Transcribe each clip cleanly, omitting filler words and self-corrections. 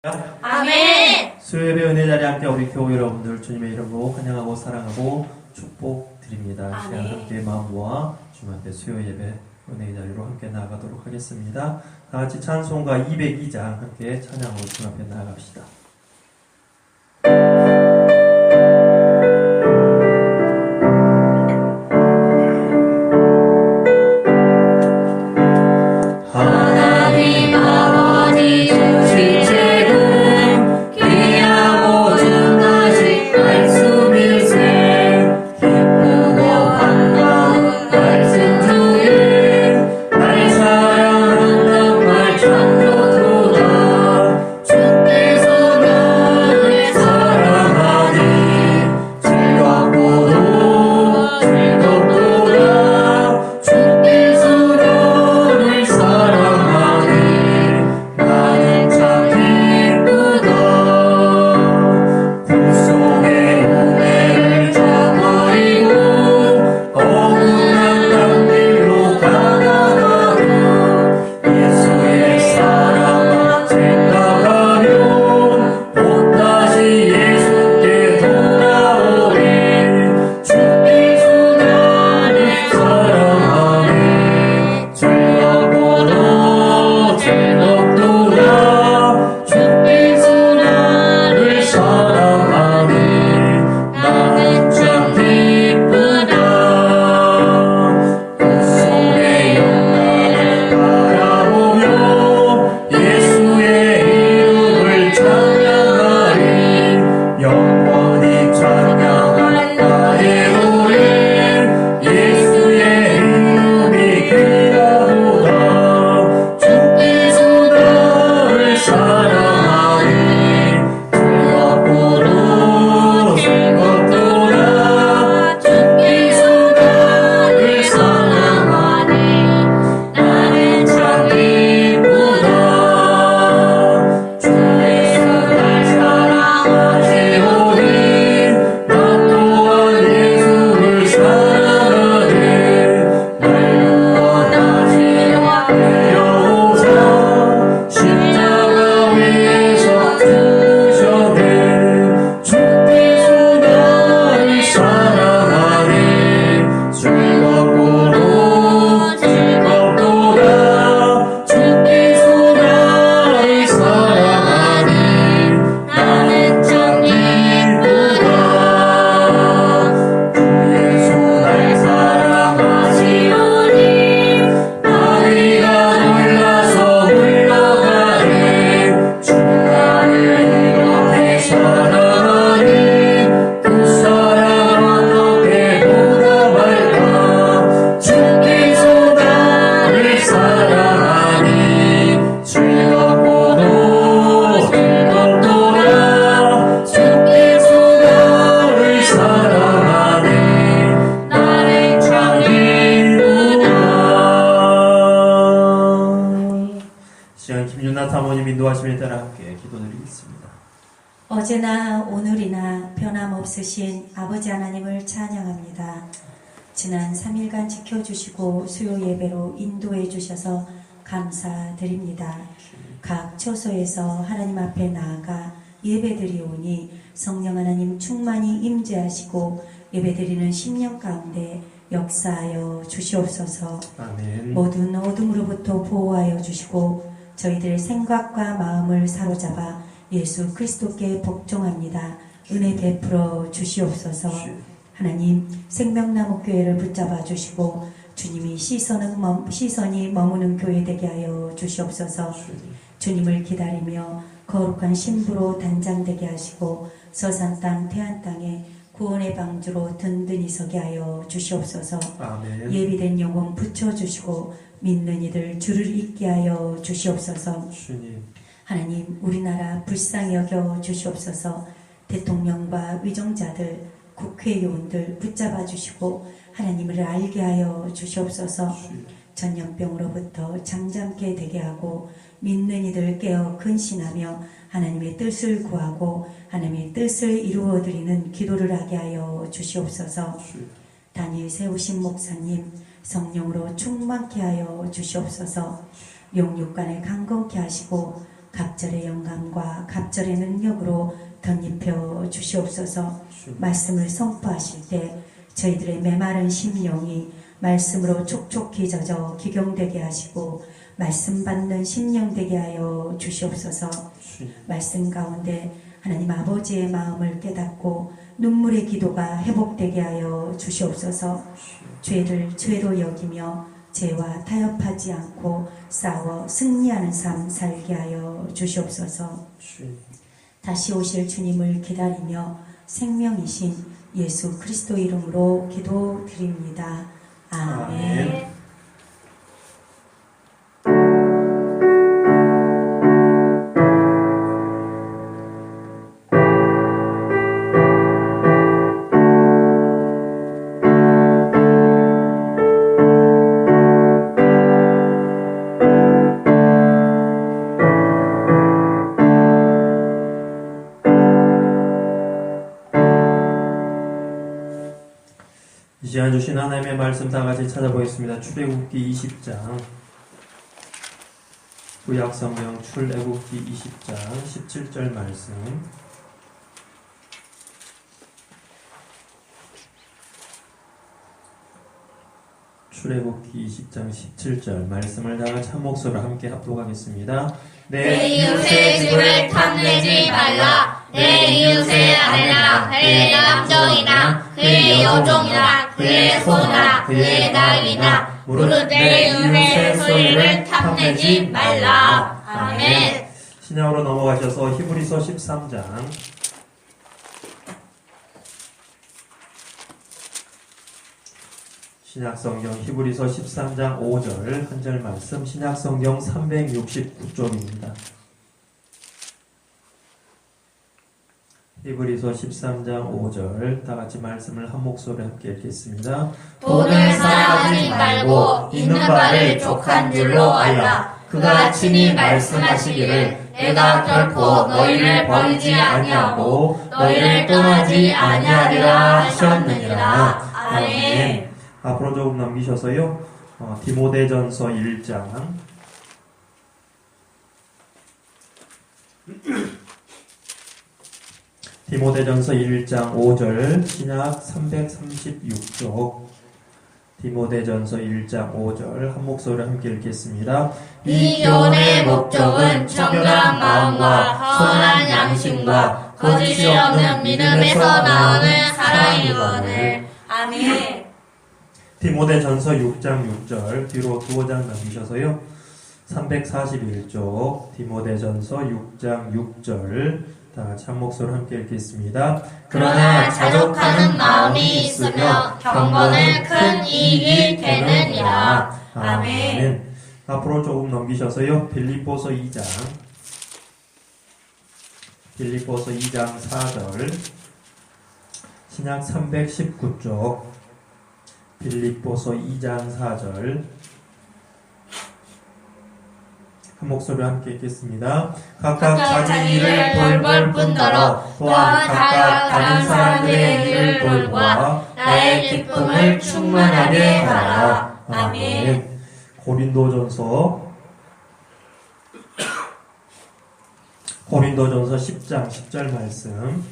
아멘. 수요예배 은혜 자리에 함께 우리 교우 여러분들 주님의 이름으로 환영하고 사랑하고 축복드립니다. 시간 함께 마음 모아 주님 앞에 수요예배 은혜 자리로 함께 나아가도록 하겠습니다. 다 같이 찬송가 202장 함께 찬양으로 주님 앞에 나아갑시다. 하나님 아버지 주신 책은 귀하고 중하신 말씀일세. 기쁘고 반가운 말씀 중에 날 사랑한단 말 참 좋도다. 주께서 나를 사랑하니 즐겁고도 즐겁도다. 주께서 나를 사랑하니 나는 참 기쁘다. 꿈속의 은혜를 저버리고 어긋난 딴 길로 가다가도 예수의 사랑만 생각하면 또다시 예수께 돌아오리. 주께서 나를 사랑하니 즐겁고도 즐겁도다. 주께서 나를 사랑하니 나는 참 기쁘다. 꿈속의 영광을 바라보며 예수의 이름을 찬양하리. 영원히 찬양할 나의 노래 예수의 이름이 귀하도다. 주께서 나를 사랑하니 즐겁고도 즐겁도다. 주께서 나를 사랑하니 나는 참 기쁘다. 주께서 날 사랑하시오니 나 또한 예수를 사랑하네. 날 구원하시려 데려오사 십자가 위에서 죽으셨네. 주께서 나를 사랑하니 즐겁고도 즐겁도다. 주께서 나를 사랑하니 나는 참 기쁘다. 주 예수 날 사랑하시오니 나리가 놀라서 물러가네. 주 나를 이렇게 사랑하니 그 사랑 어떻게 보답할까. 주께서 나를 사랑하니 즐겁고도 즐겁도다. 주께서 나를 사랑하니 나는 참 기쁘다. 시간 김윤나 사모님 인도하심에 따라 함께 기도드리겠습니다. 어제나 오늘이나 변함없으신 아버지 하나님을 찬양합니다. 지난 3일간 지켜주시고 수요 예배로 인도해 주셔서 감사드립니다. 각 처소에서 하나님 앞에 나아가 예배드리오니 성령 하나님 충만히 임재하시고 예배드리는 심령 가운데 역사하여 주시옵소서. 아멘. 모든 어둠으로부터 보호하여 주시고 저희들의 생각과 마음을 사로잡아 예수 그리스도께 복종합니다. 은혜 베풀어 주시옵소서. 하나님 생명나무 교회를 붙잡아 주시고 주님이 시선이 머무는 교회 되게 하여 주시옵소서. 주님을 기다리며 거룩한 신부로 단장되게 하시고 서산 땅 태안 땅에 구원의 방주로 든든히 서게 하여 주시옵소서. 아멘. 예비된 영혼 붙여주시고 믿는 이들 주를 잇게 하여 주시옵소서. 주님. 하나님 우리나라 불쌍히 여겨 주시옵소서. 대통령과 위정자들 국회의원들 붙잡아 주시고 하나님을 알게 하여 주시옵소서. 전염병으로부터 잠잠게 되게 하고 믿는 이들 깨어 근신하며 하나님의 뜻을 구하고 하나님의 뜻을 이루어드리는 기도를 하게 하여 주시옵소서. 다니엘 세우신 목사님 성령으로 충만케 하여 주시옵소서. 용육간에 강건케 하시고 갑절의 영감과 갑절의 능력으로 덧입혀 주시옵소서. 말씀을 선포하실 때 저희들의 메마른 심령이 말씀으로 촉촉히 젖어 기경되게 하시고 말씀 받는 심령 되게 하여 주시옵소서. 말씀 가운데 하나님 아버지의 마음을 깨닫고 눈물의 기도가 회복되게 하여 주시옵소서. 죄를 죄로 여기며 죄와 타협하지 않고 싸워 승리하는 삶 살게 하여 주시옵소서. 다시 오실 주님을 기다리며 생명이신 예수 그리스도 이름으로 기도드립니다. 아멘. 이 시간 주신 하나님의 말씀 다 같이 찾아보겠습니다. 출애굽기 20장, 구약성경 출애굽기 20장 17절 말씀. 출애굽기 20장 17절 말씀을 다 같이 한 목소리로 함께 합독하겠습니다. 내 이웃의 집을 탐내지 말라. 내 이웃의 아내나 그의 남종이나 그의 여종이나 그의 소나 그의 나귀나 무릇 내 이웃의 소유를 탐내지 말라. 아멘. 신약으로 넘어가셔서 히브리서 13장 신약성경 히브리서 13장 5절 한 절 말씀, 신약성경 369쪽입니다. 히브리서 13장 5절 다 같이 말씀을 한 목소리로 함께 읽겠습니다. 돈을 사랑하지 말고 있는 바를 족한 줄로 알라. 그가 친히 말씀하시기를 내가 결코 너희를 버리지 아니하고 너희를 떠나지 아니하리라 하셨느니라. 아멘. 앞으로 조금 넘기셔서요. 디모데전서 1장 디모데전서 1장 5절 신약 336쪽 디모데전서 1장 5절 한 목소리로 함께 읽겠습니다. 이 교훈의 목적은 청결한 마음과 선한 양심과 거짓이 없는 믿음에서 나오는 사랑이거늘. 아멘. 디모데전서 6장 6절 뒤로 두어 장 넘기셔서요. 341쪽 디모데전서 6장 6절 다 같이 한 목소리로 함께 읽겠습니다. 그러나 자족하는 마음이 있으며 경건은 큰 이익이 되느니라. 아멘. 앞으로 조금 넘기셔서요. 빌립보서 2장 4절 신약 319쪽 빌립보서 2장 4절 한 목소리로 함께 읽겠습니다. 각각 자기 일을 돌볼 뿐더러 또한 각각 다른 사람들의 일을 돌보아 나의 기쁨을 충만하게 하라. 아멘. 고린도전서 10장 10절 말씀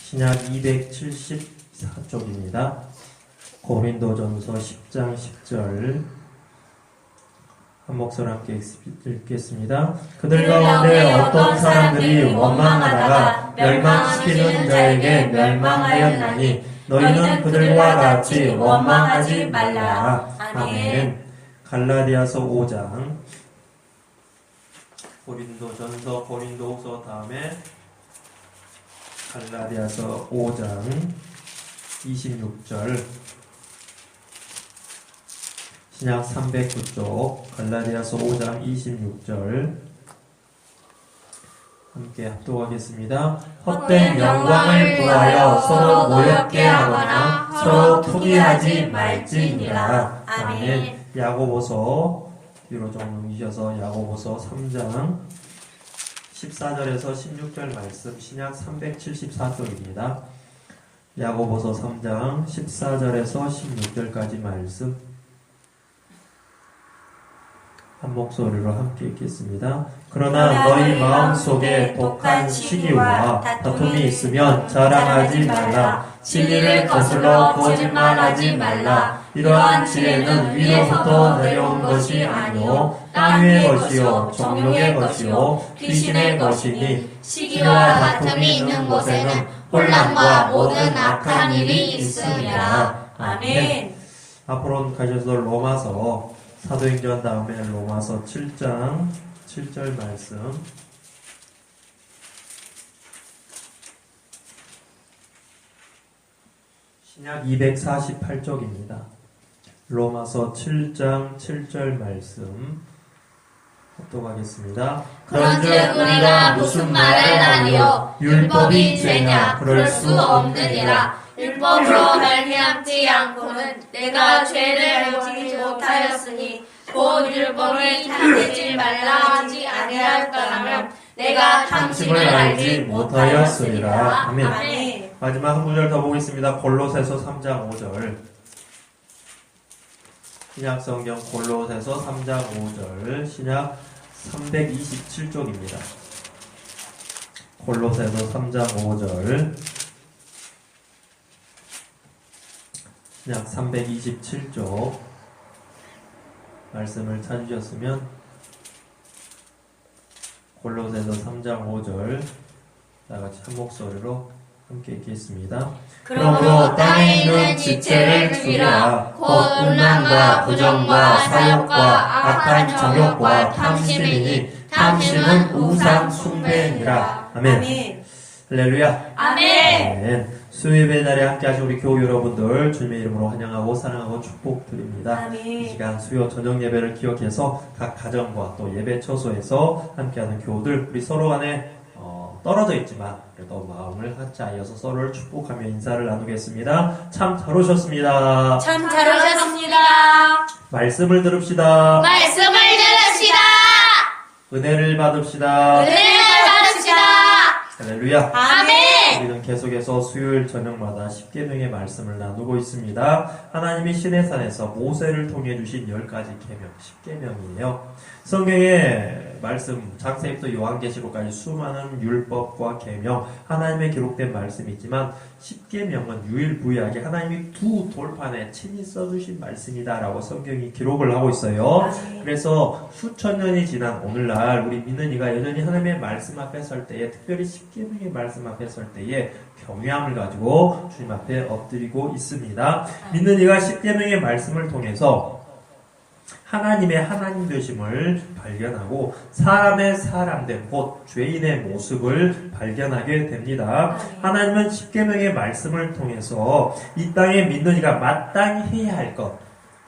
신약 274쪽입니다. 고린도전서 10장 10절 한 목소리 함께 읽겠습니다. 그들 가운데 어떤 사람들이 원망하다가 멸망시키는 자에게 멸망하였나니 너희는 그들과 같이 원망하지 말라. 아멘. 갈라디아서 5장 고린도전서 고린도후서 다음에 갈라디아서 5장 26절 신약 309쪽 갈라디아서 5장 26절 함께 합독하겠습니다. 헛된 영광을 구하여 서로 모욕게 하거나 서로 투기하지 말지니라. 아멘. 야고보서 뒤로 좀 넘기셔서 야고보서 3장 14절에서 16절 말씀 신약 374쪽입니다. 야고보서 3장 14절에서 16절까지 말씀 한 목소리로 함께 읽겠습니다. 그러나 너희 마음속에 독한 시기와 다툼이 있으면 자랑하지 말라. 진리를 거슬러 거짓말하지 말라. 이러한 지혜는 위로부터 내려온 것이 아니요 땅 위의 것이요 정욕의 것이요 귀신의 것이니 시기와 다툼이 있는 곳에는 혼란과 모든 악한 일이 있습니다. 아멘. 앞으로 가셔서 로마서 사도행전 다음에 로마서 7장 7절 말씀 신약 248쪽입니다. 로마서 7장 7절 말씀 합독하겠습니다. 그런즉 우리가 무슨 말을 하리요 율법이 죄냐 그럴 수 없느니라. 율법으로 말미암지 않고는 내가 죄를 지지 못하였으니 곧 율법이 탐내지 말라 하지 아니할 거라면 내가 탐심을 알지 못하였으리라. 아멘. 아멘. 마지막 한 구절 더 보겠습니다. 골로새서 3장 5절 신약 성경 골로새서 3장 5절 신약 327쪽입니다. 골로새서 3장 5절 신약 327쪽 말씀을 찾으셨으면 골로새서 3장 5절 다같이 한 목소리로 함께 읽겠습니다. 그러므로 땅에 있는 지체를 죽이라. 곧 음란과 부정과 사욕과 악한 정욕과 탐심이니 탐심은 우상 숭배니라. 아멘. 아멘. 할렐루야. 아멘. 아멘. 수요예배 자리에 함께 하신 우리 교우 여러분들 주님의 이름으로 환영하고 사랑하고 축복드립니다. 이 시간 수요 저녁 예배를 기억해서 각 가정과 또 예배 처소에서 함께하는 교우들 우리 서로 간에 떨어져 있지만 그래도 마음을 합치하여서 서로를 축복하며 인사를 나누겠습니다. 참 잘 오셨습니다. 참 잘 오셨습니다. 말씀을 들읍시다. 말씀을 들읍시다. 은혜를 받읍시다. 은혜를 받읍시다. 할렐루야. 아멘. 우리는 계속해서 수요일 저녁마다 십계명의 말씀을 나누고 있습니다. 하나님이 시내산에서 모세를 통해 주신 10가지 계명, 십계명이에요. 성경의 말씀, 창세기부터 요한계시록까지 수많은 율법과 계명, 하나님의 기록된 말씀이 있지만 십계명은 유일무이하게 하나님이 두 돌판에 친히 써주신 말씀이다라고 성경이 기록을 하고 있어요. 그래서 수천 년이 지난 오늘날 우리 믿는 이가 여전히 하나님의 말씀 앞에 설 때에, 특별히 십계명의 말씀 앞에 설 때에 경외함을 가지고 주님 앞에 엎드리고 있습니다. 믿는 이가 십계명의 말씀을 통해서 하나님의 하나님 되심을 발견하고 사람의 사람됨, 곧 죄인의 모습을 발견하게 됩니다. 하나님은 십계명의 말씀을 통해서 이 땅에 믿는 이가 마땅히 해야 할 것,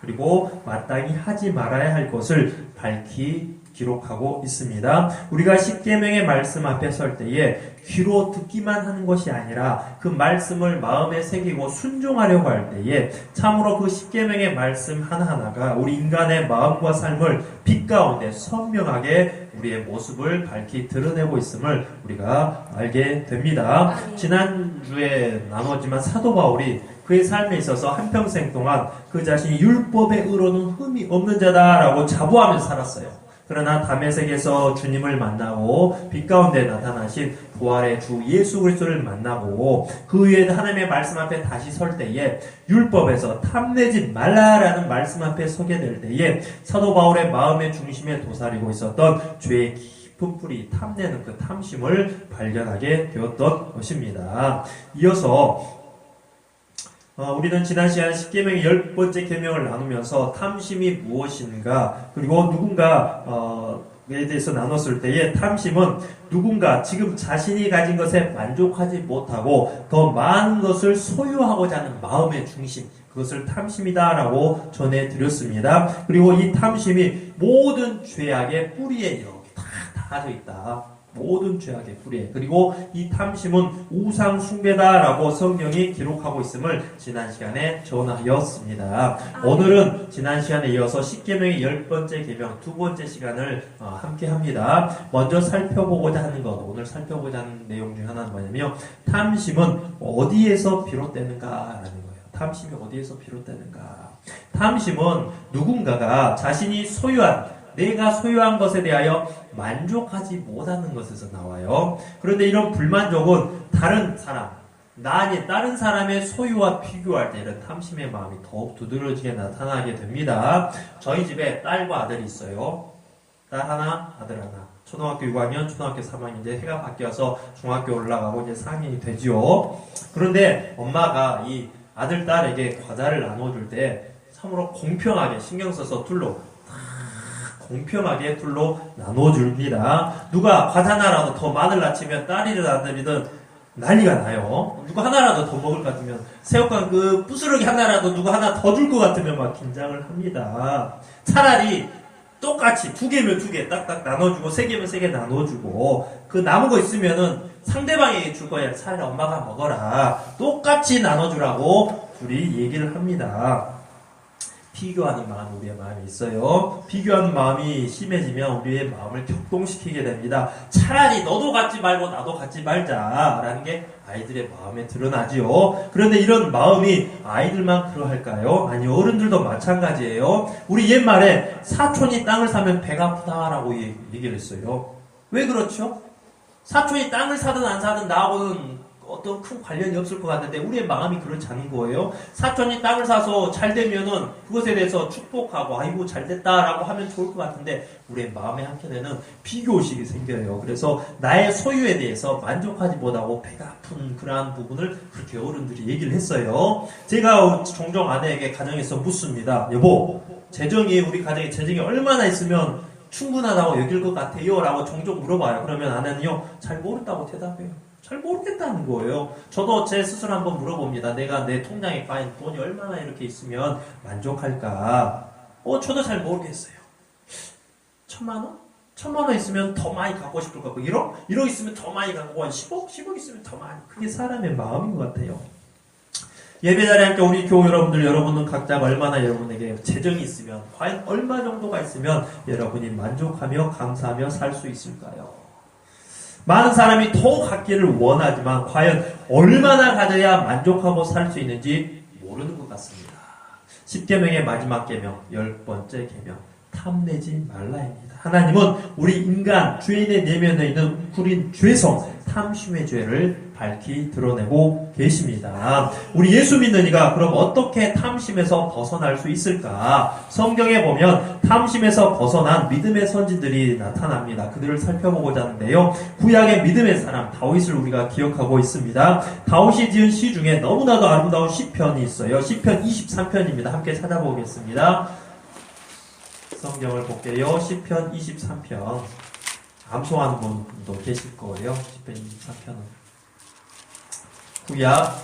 그리고 마땅히 하지 말아야 할 것을 밝히 기록하고 있습니다. 우리가 십계명의 말씀 앞에 설 때에 귀로 듣기만 하는 것이 아니라 그 말씀을 마음에 새기고 순종하려고 할 때에 참으로 그 십계명의 말씀 하나하나가 우리 인간의 마음과 삶을 빛 가운데 선명하게 우리의 모습을 밝히 드러내고 있음을 우리가 알게 됩니다. 지난주에 나눴지만 사도 바울이 그의 삶에 있어서 한평생 동안 그 자신이 율법의 의로는 흠이 없는 자다라고 자부하면서 살았어요. 그러나 다메섹에서 주님을 만나고 빛 가운데 나타나신 부활의 주 예수 그리스도를 만나고 그 위에 하나님의 말씀 앞에 다시 설 때에 율법에서 탐내지 말라라는 말씀 앞에 서게 될 때에 사도 바울의 마음의 중심에 도사리고 있었던 죄의 깊은 뿌리, 탐내는 그 탐심을 발견하게 되었던 것입니다. 이어서 우리는 지난 시간에 십계명의 10번째 계명을 나누면서 탐심이 무엇인가, 그리고 누군가에 대해서 나눴을 때에 탐심은 누군가 지금 자신이 가진 것에 만족하지 못하고 더 많은 것을 소유하고자 하는 마음의 중심, 그것을 탐심이다라고 전해드렸습니다. 그리고 이 탐심이 모든 죄악의 뿌리에 이렇게 다 닿아져 있다. 모든 죄악의 뿌리에. 그리고 이 탐심은 우상 숭배다라고 성경이 기록하고 있음을 지난 시간에 전하였습니다. 오늘은 지난 시간에 이어서 십계명의 10번째 계명, 두 번째 시간을 함께 합니다. 먼저 살펴보고자 하는 것, 오늘 살펴보고자 하는 내용 중 하나는 뭐냐면 탐심은 어디에서 비롯되는가라는 거예요. 탐심이 어디에서 비롯되는가? 탐심은 누군가가 자신이 소유한 내가 소유한 것에 대하여 만족하지 못하는 것에서 나와요. 그런데 이런 불만족은 다른 사람, 나 아닌 다른 사람의 소유와 비교할 때 이런 탐심의 마음이 더욱 두드러지게 나타나게 됩니다. 저희 집에 딸과 아들이 있어요. 딸 하나, 아들 하나. 초등학교 6학년, 초등학교 3학년인데 해가 바뀌어서 중학교 올라가고 이제 4학년이 되지요. 그런데 엄마가 이 아들, 딸에게 과자를 나눠줄 때 참으로 공평하게 신경 써서 둘로 공평하게 둘로 나눠줍니다. 누가 과자 하나라도 더 마늘 낳치면 딸이든 아들이든 난리가 나요. 누가 하나라도 더 먹을 것 같으면 새우깡 그 부스러기 하나라도 누가 하나 더 줄 것 같으면 막 긴장을 합니다. 차라리 똑같이 2개면 2개 딱딱 나눠주고 3개면 3개 나눠주고 그 남은 거 있으면은 상대방에게 줄 거야. 차라리 엄마가 먹어라. 똑같이 나눠주라고 둘이 얘기를 합니다. 비교하는 마음, 우리의 마음이 있어요. 비교하는 마음이 심해지면 우리의 마음을 격동시키게 됩니다. 차라리 너도 갖지 말고 나도 갖지 말자라는 게 아이들의 마음에 드러나지요. 그런데 이런 마음이 아이들만 그러할까요? 아니, 어른들도 마찬가지예요. 우리 옛말에 사촌이 땅을 사면 배가 아프다라고 얘기를 했어요. 왜 그렇죠? 사촌이 땅을 사든 안 사든 나하고는 어떤 큰 관련이 없을 것 같은데 우리의 마음이 그렇지 않은 거예요. 사촌이 땅을 사서 잘 되면은 그것에 대해서 축복하고 아이고 잘 됐다라고 하면 좋을 것 같은데 우리의 마음의 한켠에는 비교의식이 생겨요. 그래서 나의 소유에 대해서 만족하지 못하고 배가 아픈 그러한 부분을 그렇게 어른들이 얘기를 했어요. 제가 종종 아내에게 가정에서 묻습니다. 여보, 우리 가정에 재정이 얼마나 있으면 충분하다고 여길 것 같아요? 라고 종종 물어봐요. 그러면 아내는요, 잘 모른다고 대답해요. 잘 모르겠다는 거예요. 저도 제 스스로 한번 물어봅니다. 내가 내 통장에 쌓인 돈이 얼마나 이렇게 있으면 만족할까? 저도 잘 모르겠어요. 1,000만 원? 1,000만 원 있으면 더 많이 갖고 싶을 것 같고 1억 있으면 더 많이 갖고 한 10억 있으면 더 많이. 그게 사람의 마음인 것 같아요. 예배자리에 함께 우리 교우 여러분은 각자가 얼마나 여러분에게 재정이 있으면 과연 얼마 정도가 있으면 여러분이 만족하며 감사하며 살 수 있을까요? 많은 사람이 더 갖기를 원하지만 과연 얼마나 가져야 만족하고 살 수 있는지 모르는 것 같습니다. 10계명의 마지막 계명, 10번째 계명, 탐내지 말라입니다. 하나님은 우리 인간 죄인의 내면에 있는 구린 죄성, 탐심의 죄를 밝히 드러내고 계십니다. 우리 예수 믿는 이가 그럼 어떻게 탐심에서 벗어날 수 있을까? 성경에 보면 탐심에서 벗어난 믿음의 선지들이 나타납니다. 그들을 살펴보고자 하는데요. 구약의 믿음의 사람 다윗을 우리가 기억하고 있습니다. 다윗이 지은 시 중에 너무나도 아름다운 시편이 있어요. 시편 23편입니다. 함께 찾아보겠습니다. 성경을 볼게요. 시편 23편. 암송하는 분도 계실 거예요. 시편 23편은. 구약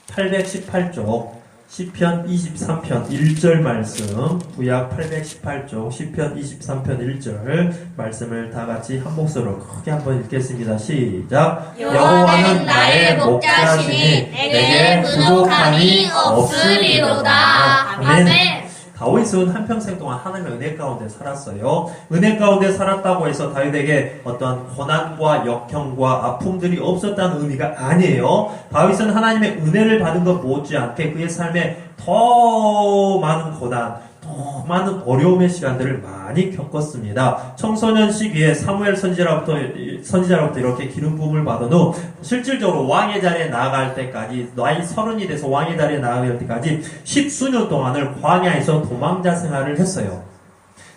818쪽 시편 23편 1절 말씀, 구약 818쪽 시편 23편 1절 말씀을 다 같이 한 목소리로 크게 한번 읽겠습니다. 시작. 여호와는 나의 목자시니 내게 부족함이 없으리로다. 아멘. 다윗은 한평생 동안 하나님의 은혜 가운데 살았어요. 은혜 가운데 살았다고 해서 다윗에게 어떠한 고난과 역경과 아픔들이 없었다는 의미가 아니에요. 다윗은 하나님의 은혜를 받은 것 못지않게 그의 삶에 더 많은 고난, 더 많은 어려움의 시간들을 많이 겪었습니다. 청소년 시기에 사무엘 선지자로부터 이렇게 기름 부음을 받은 후 실질적으로 왕의 자리에 나아갈 때까지, 나이 30이 돼서 왕의 자리에 나아갈 때까지 10수년 동안을 광야에서 도망자 생활을 했어요.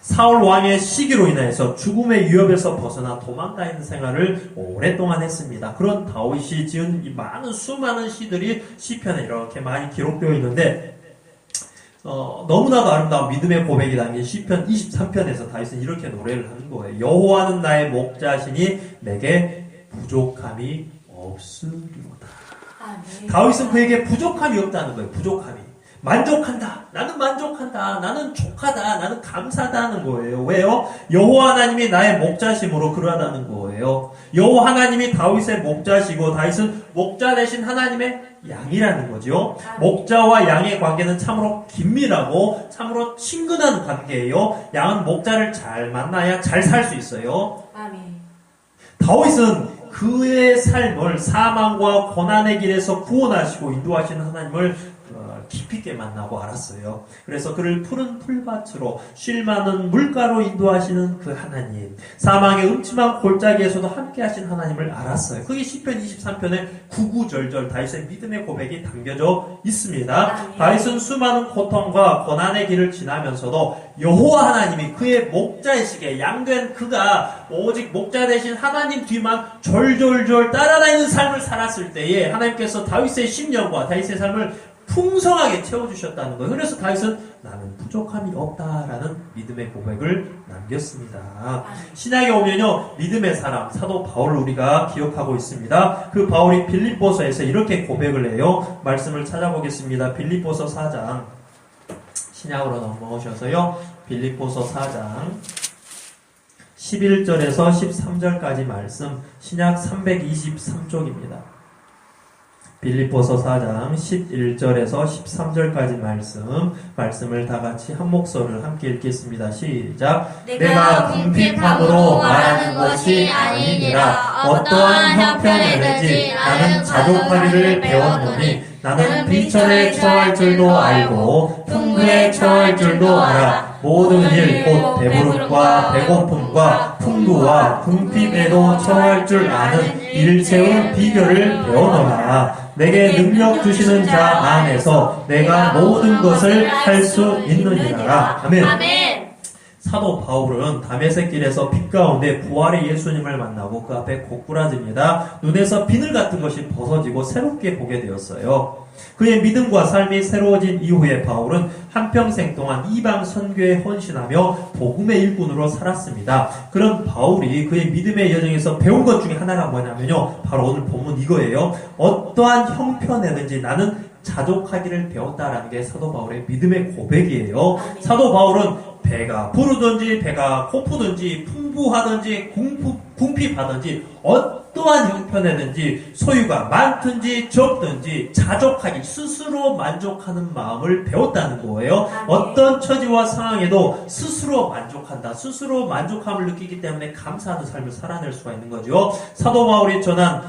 사울 왕의 시기로 인해서 죽음의 위협에서 벗어나 도망다니는 생활을 오랫동안 했습니다. 그런 다윗이 지은 이 수많은 시들이 시편에 이렇게 많이 기록되어 있는데 너무나도 아름다운 믿음의 고백이 담긴 시편 23편에서 다윗은 이렇게 노래를 하는 거예요. 여호와는 나의 목자시니 내게 부족함이 없으리로다. 다윗은 그에게 부족함이 없다는 거예요. 부족함이. 만족한다. 나는 만족한다. 나는 족하다. 나는 감사하다 하는 거예요. 왜요? 여호와 하나님이 나의 목자심으로 그러하다는 거예요. 여호와 하나님이 다윗의 목자시고 다윗은 목자 대신 하나님의 양이라는 거죠. 목자와 양의 관계는 참으로 긴밀하고 참으로 친근한 관계예요. 양은 목자를 잘 만나야 잘 살 수 있어요. 아멘. 다윗은 그의 삶을 사망과 고난의 길에서 구원하시고 인도하시는 하나님을 깊이 있게 만나고 알았어요. 그래서 그를 푸른 풀밭으로 쉴 많은 물가로 인도하시는 그 하나님, 사망의 음침한 골짜기에서도 함께 하신 하나님을 알았어요. 그게 시편 23편의 구구절절 다윗의 믿음의 고백이 담겨져 있습니다. 다윗은 수많은 고통과 고난의 길을 지나면서도 여호와 하나님이 그의 목자이시게 양된 그가 오직 목자 되신 하나님 뒤만 졸졸졸 따라다니는 삶을 살았을 때에 하나님께서 다윗의 심령과 다윗의 삶을 풍성하게 채워주셨다는 거예요. 그래서 다윗은 나는 부족함이 없다라는 믿음의 고백을 남겼습니다. 신약에 오면요, 믿음의 사람 사도 바울을 우리가 기억하고 있습니다. 그 바울이 빌립보서에서 이렇게 고백을 해요. 말씀을 찾아보겠습니다. 빌립보서 4장, 신약으로 넘어오셔서요, 빌립보서 4장 11절에서 13절까지 말씀, 신약 323쪽입니다. 빌립보서 4장 11절에서 13절까지 말씀을 다 같이 한 목소리를 함께 읽겠습니다. 시작. 내가 궁핍함으로 말하는 것이 아니니라. 어떠한 형편이든지 나는 자족하기를 배웠노니 나는 비천에 처할 줄도 알고 풍부에 처할 줄도 알아. 모든 일 곧 배부름과 배고픔과 풍부와 궁핍에도 처할 줄 아는 일체의 비결을 배워노라. 내게 능력 주시는 자 안에서 내가 모든 것을 할 수 있느니라. 아멘. 사도 바울은 다메섹 길에서 빛 가운데 부활의 예수님을 만나고 그 앞에 고꾸라집니다. 눈에서 비늘 같은 것이 벗어지고 새롭게 보게 되었어요. 그의 믿음과 삶이 새로워진 이후에 바울은 한평생 동안 이방 선교에 헌신하며 복음의 일꾼으로 살았습니다. 그런 바울이 그의 믿음의 여정에서 배운 것 중에 하나가 뭐냐면요, 바로 오늘 본문 이거예요. 어떠한 형편에든지 나는 자족하기를 배웠다라는 게 사도 바울의 믿음의 고백이에요. 사도 바울은 배가 부르든지 배가 고프든지 풍부하든지 궁핍하든지 어떠한 형편에든지 소유가 많든지 적든지 자족하기, 스스로 만족하는 마음을 배웠다는 거예요. 어떤 처지와 상황에도 스스로 만족한다. 스스로 만족함을 느끼기 때문에 감사하는 삶을 살아낼 수가 있는 거죠. 사도 바울이 전한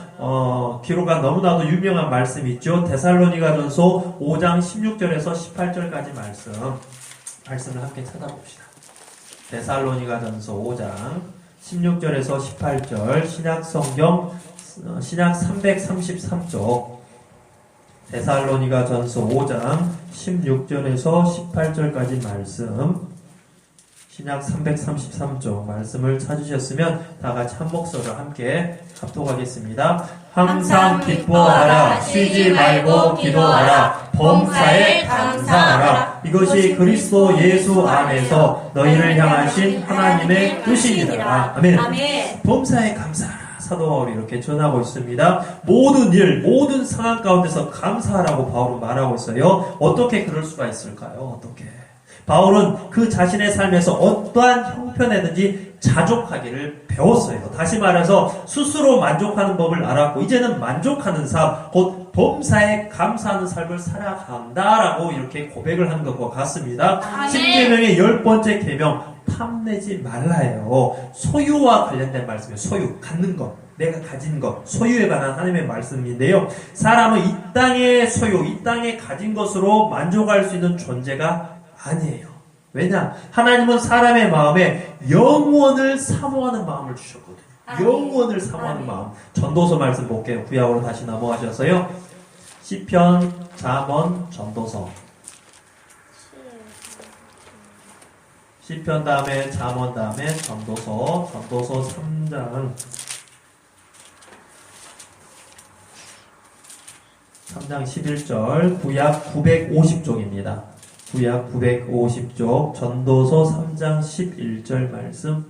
기록한 너무나도 유명한 말씀이 있죠. 데살로니가전서 5장 16절에서 18절까지 말씀을 함께 찾아봅시다. 데살로니가전서 5장 16절에서 18절, 신약성경 신약 333쪽, 데살로니가전서 5장 16절에서 18절까지 말씀, 신약 333쪽 말씀을 찾으셨으면 다 같이 한 목소리로 함께 합독하겠습니다. 항상 기뻐하라, 쉬지 말고 기도하라, 범사에 감사하라. 이것이 그리스도 예수 안에서 너희를 향하신 하나님의 뜻이니라. 아멘. 범사에 감사하라. 사도 바울이 이렇게 전하고 있습니다. 모든 일, 모든 상황 가운데서 감사하라고 바울은 말하고 있어요. 어떻게 그럴 수가 있을까요? 어떻게? 바울은 그 자신의 삶에서 어떠한 형편에든지 자족하기를 배웠어요. 다시 말해서 스스로 만족하는 법을 알았고 이제는 만족하는 삶, 곧 범사에 감사하는 삶을 살아간다라고 이렇게 고백을 한 것과 같습니다. 10계명의 10번째 계명, 탐내지 말라예요. 소유와 관련된 말씀이에요. 소유, 갖는 것, 내가 가진 것, 소유에 관한 하나님의 말씀인데요. 사람은 이 땅의 소유, 이 땅에 가진 것으로 만족할 수 있는 존재가 아니에요. 왜냐? 하나님은 사람의 마음에 영원을 사모하는 마음을 주셨거든요. 영원을 사모하는 마음. 전도서 말씀 볼게요. 구약으로 다시 넘어가셔서요. 시편, 잠언, 전도서. 시편 다음에 잠언 다음에 전도서 3장 11절, 구약 950쪽입니다. 구약 950쪽, 전도서 3장 11절 말씀,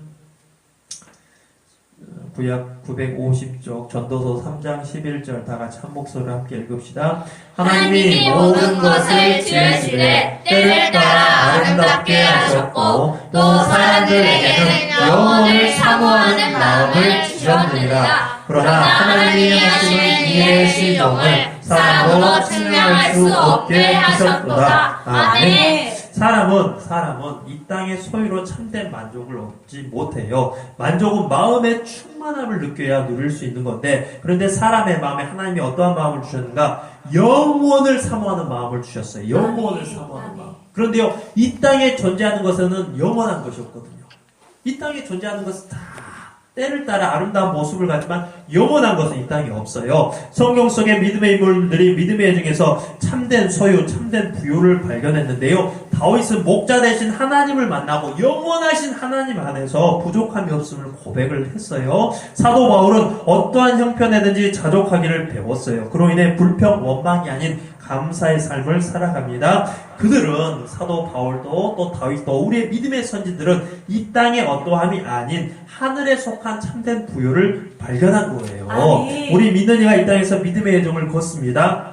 구약 950쪽, 전도서 3장 11절 다 같이 한 목소리로 함께 읽읍시다. 하나님이 모든 것을 지으시되 때를 따라 아름답게 하셨고 또 사람들에게는 영혼을 사모하는 마음을 주셨느니라. 그러나 하나님이 하시는 이의 시종을 사람으로 측량할 수 없게 하셨도다. 아멘. 사람은 이 땅의 소유로 참된 만족을 얻지 못해요. 만족은 마음의 충만함을 느껴야 누릴 수 있는 건데, 그런데 사람의 마음에 하나님이 어떠한 마음을 주셨는가? 영원을 사모하는 마음을 주셨어요. 영원을 사모하는 마음. 그런데요, 이 땅에 존재하는 것은 영원한 것이 없거든요. 이 땅에 존재하는 것은 다 때를 따라 아름다운 모습을 갖지만 영원한 것은 이 땅에 없어요. 성경 속의 믿음의 인물들이 믿음의 여정에서 참된 소유, 참된 부요를 발견했는데요. 다윗은 목자 되신 하나님을 만나고 영원하신 하나님 안에서 부족함이 없음을 고백을 했어요. 사도 바울은 어떠한 형편에든지 자족하기를 배웠어요. 그로 인해 불평, 원망이 아닌 감사의 삶을 살아갑니다. 그들은 사도 바울도 또 다윗도 우리의 믿음의 선지들은 이 땅의 어떠함이 아닌 하늘에 속한 참된 부요를 발견한 거예요. 우리 믿는 이가 이 땅에서 믿음의 여정을 걷습니다.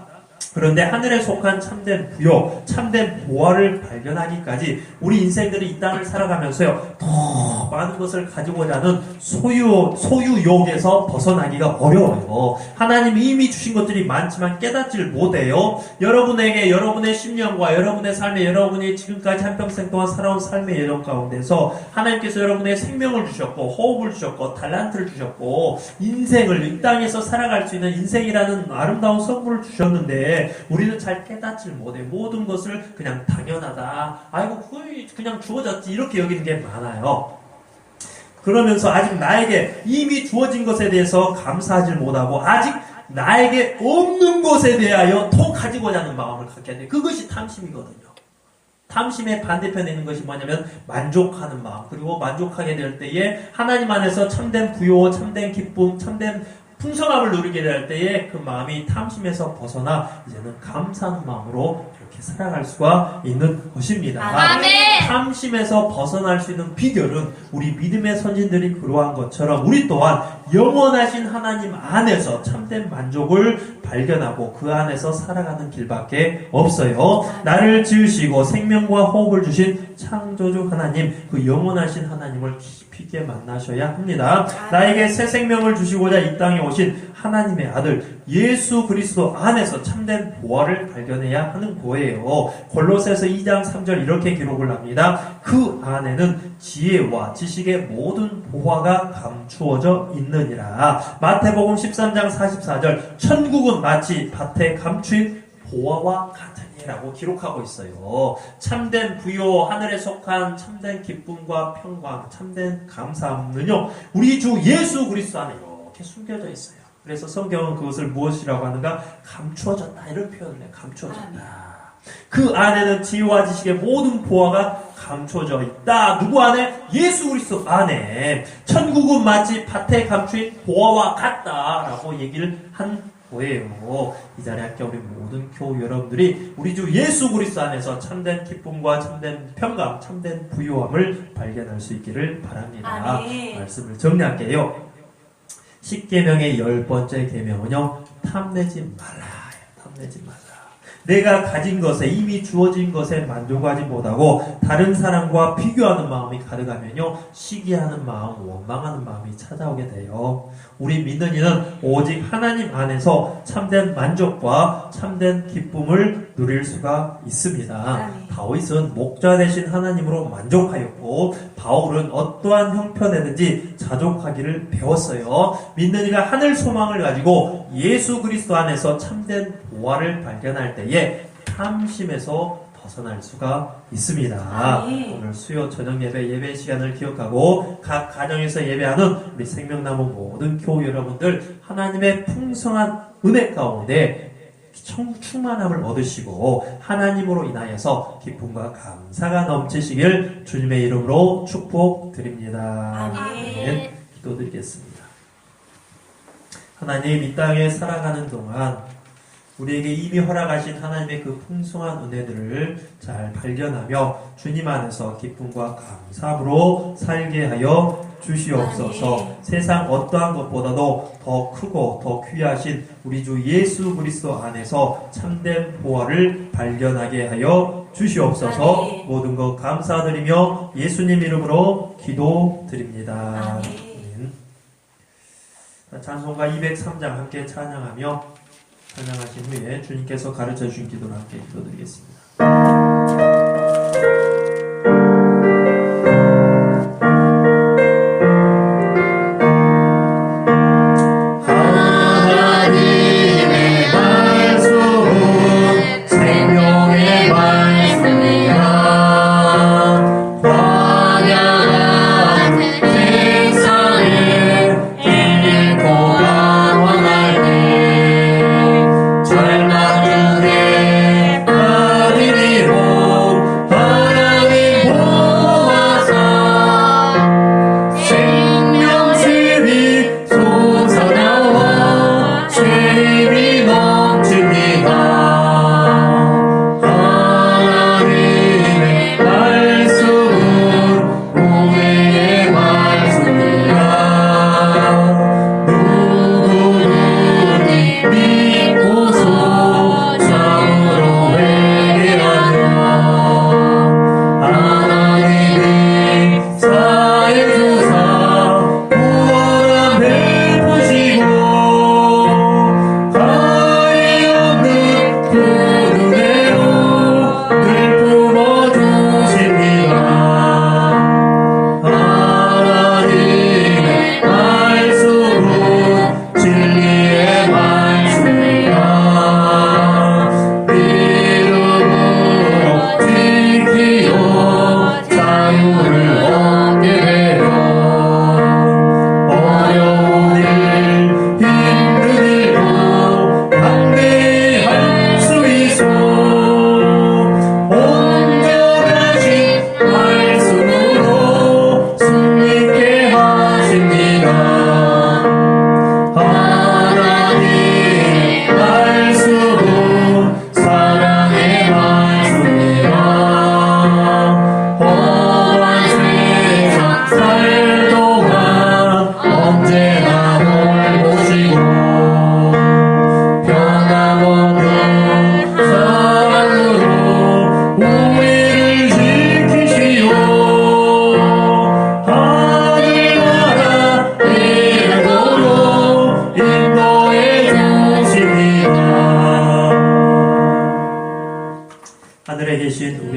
그런데 하늘에 속한 참된 부요, 참된 보화를 발견하기까지 우리 인생들이 이 땅을 살아가면서요, 더 많은 것을 가지고자 하는 소유욕에서 벗어나기가 어려워요. 하나님이 이미 주신 것들이 많지만 깨닫지를 못해요. 여러분에게 여러분의 심령과 여러분의 삶에 여러분이 지금까지 한평생 동안 살아온 삶의 여정 가운데서 하나님께서 여러분의 생명을 주셨고 호흡을 주셨고 달란트를 주셨고 인생을 이 땅에서 살아갈 수 있는 인생이라는 아름다운 선물을 주셨는데 우리는 잘 깨닫지를 못해. 모든 것을 그냥 당연하다. 아이고 그냥 주어졌지 이렇게 여기는 게 많아요. 그러면서 아직 나에게 이미 주어진 것에 대해서 감사하지 못하고 아직 나에게 없는 것에 대하여 더 가지고자 하는 마음을 갖게 돼. 그것이 탐심이거든요. 탐심의 반대편에 있는 것이 뭐냐면 만족하는 마음. 그리고 만족하게 될 때에 하나님 안에서 참된 부요, 참된 기쁨, 참된 풍성함을 누리게 될 때에 그 마음이 탐심에서 벗어나 이제는 감사하는 마음으로 이렇게 살아갈 수가 있는 것입니다. 아멘. 탐심에서 벗어날 수 있는 비결은 우리 믿음의 선진들이 그러한 것처럼 우리 또한 영원하신 하나님 안에서 참된 만족을 발견하고 그 안에서 살아가는 길밖에 없어요. 나를 지으시고 생명과 호흡을 주신 창조주 하나님, 그 영원하신 하나님을 깊이 있게 만나셔야 합니다. 나에게 새 생명을 주시고자 이 땅에 오신 하나님의 아들 예수 그리스도 안에서 참된 보화를 발견해야 하는 거예요. 골로새서 2장 3절 이렇게 기록을 합니다. 그 안에는 지혜와 지식의 모든 보화가 감추어져 있느니라. 마태복음 13장 44절 천국은 마치 밭에 감추인 보화와 같으니라고 기록하고 있어요. 참된 부요, 하늘에 속한 참된 기쁨과 평강, 참된 감사함은요 우리 주 예수 그리스도 안에 이렇게 숨겨져 있어요. 그래서 성경은 그것을 무엇이라고 하는가? 감추어졌다 이런 표현을 해요. 감추어졌다. 그 안에는 지혜와 지식의 모든 보화가 감춰져 있다. 누구 안에? 예수 그리스도 안에. 천국은 마치 밭에 감추인 보화와 같다라고 얘기를 한 거예요. 이 자리에 함께 우리 모든 교우 여러분들이 우리 주 예수 그리스도 안에서 참된 기쁨과 참된 평강, 참된 부유함을 발견할 수 있기를 바랍니다. 말씀을 정리할게요. 10계명의 10번째 계명은요, 탐내지 말라. 탐내지 말라. 내가 가진 것에, 이미 주어진 것에 만족하지 못하고 다른 사람과 비교하는 마음이 가득하면요, 시기하는 마음, 원망하는 마음이 찾아오게 돼요. 우리 믿는 이는 오직 하나님 안에서 참된 만족과 참된 기쁨을 누릴 수가 있습니다. 다윗은 목자 되신 하나님으로 만족하였고 바울은 어떠한 형편에든지 자족하기를 배웠어요. 믿는 이가 하늘 소망을 가지고 예수 그리스도 안에서 참된 보화를 발견할 때에 탐심에서 벗어날 수가 있습니다. 오늘 수요 저녁 예배 시간을 기억하고 각 가정에서 예배하는 우리 생명나무 모든 교우 여러분들 하나님의 풍성한 은혜 가운데 충만함을 얻으시고 하나님으로 인하여서 기쁨과 감사가 넘치시길 주님의 이름으로 축복드립니다. 아멘. 기도드리겠습니다. 하나님, 이 땅에 살아가는 동안 우리에게 이미 허락하신 하나님의 그 풍성한 은혜들을 잘 발견하며 주님 안에서 기쁨과 감사함으로 살게 하여 주시옵소서. 세상 어떠한 것보다도 더 크고 더 귀하신 우리 주 예수 그리스도 안에서 참된 보화를 발견하게 하여 주시옵소서. 모든 것 감사드리며 예수님 이름으로 기도드립니다. 아멘. 찬송가 203장 함께 찬양하며 찬양하신 후에 주님께서 가르쳐 주신 기도를 함께 기도드리겠습니다. 하나님의 말씀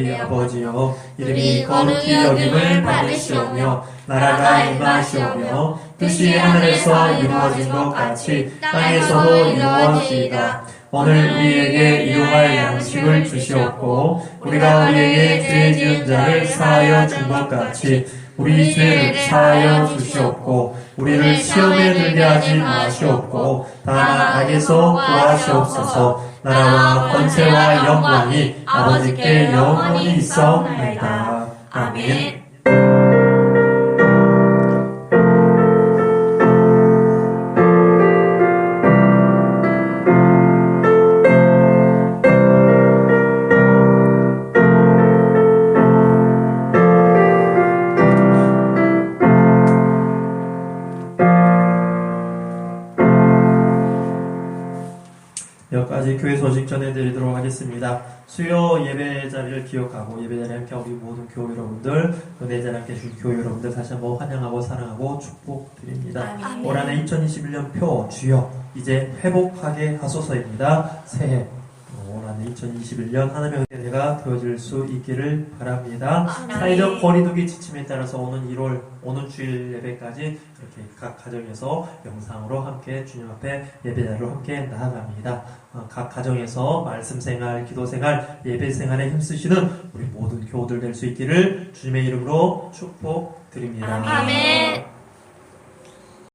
우리 아버지여 이름이 거룩히 여김을 받으시오며 나라가 임하시오며 뜻이 하늘에서 이루어진 것 같이 땅에서도 이루어지이다. 오늘 우리에게 일용할 양식을 주시옵고 우리가 우리에게 죄 지은 자를 사하여 준 것 같이 우리 죄를 사하여 주시옵고 우리를 시험에 들게 하지 마시옵고 다만 악에서 구하시옵소서. 나라와 권세와 영광이 아버지께 영원히 있사옵나이다. 아멘. 몇 가지 교회 소식 전해드리도록 하겠습니다. 수요 예배 자리를 기억하고 예배 자리에 함께 우리 모든 교회 여러분들, 은혜 자리에 함께 주신 교회 여러분들 다시 한번 환영하고 사랑하고 축복드립니다. 올 한해 2021년 표 주여 이제 회복하게 하소서입니다. 새해 올 한해 2021년 하나님의 은혜가 되어질 수 있기를 바랍니다. 사회적 거리두기 지침에 따라서 오는 주일 예배까지 이렇게 각 가정에서 영상으로 함께 주님 앞에 예배자리로 함께 나아갑니다. 각 가정에서 말씀 생활, 기도 생활, 예배 생활에 힘쓰시는 우리 모든 교우들 될 수 있기를 주님의 이름으로 축복드립니다. 아멘.